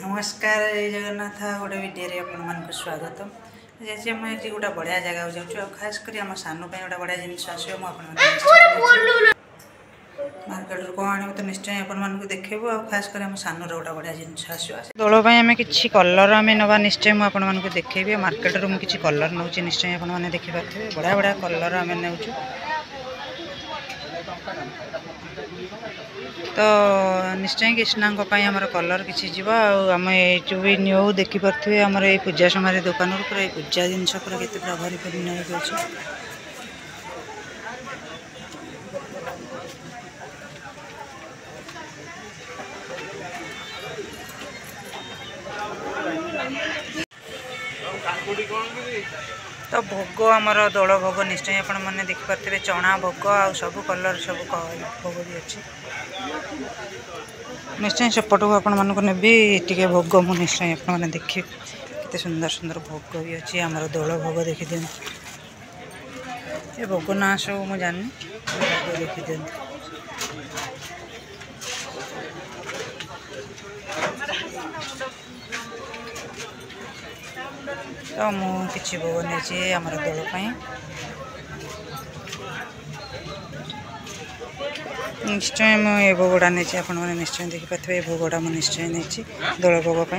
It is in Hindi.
नमस्कार जय जगन्नाथ गोटे वीडियो आपको स्वागत जैसे आम गोटे बढ़िया जगह जाऊँ खास कर आम सान गोटे बढ़िया जिन आसो मार्केट कौन आने तो निश्चय आपको देखो खास कर सान गोटे बढ़िया जिन आसो दोल आम कि कलर आम ना निश्चय मुझे देखेबी मार्केट रू मुझे कलर नौ निश्चय आपने देखिपे बढ़िया बढ़िया कलर आम नौ तो निश्चय कृष्णा आमर कलर किसी जीव आम जो भी न्यू देखिपे आमर ये पूजा समय दुकान पूरा ये पूजा जिनस पूरा के पूरा भरी भरी नहीं अच्छे तो भोग आमर दोल भोग निश्चय आपण मैंने देखिपे चना भोग आ सब कलर सब भोग भी अच्छे निश्चय सेपटू आपण मानक नेबी टिके भोग मु निश्चय आपने देखिए कितने सुंदर सुंदर भोग भी अच्छी आमर दोल भोग देखी दिखते ये भोग ना सब मुझे जानी भोग देखी दिखते तो मुझे भोग नहीं आमर दोल निश्चय मुझे भोगटा नहीं आपने निश्चय देखिपे भोगटा मुझे निश्चय नहीं दोल भोग।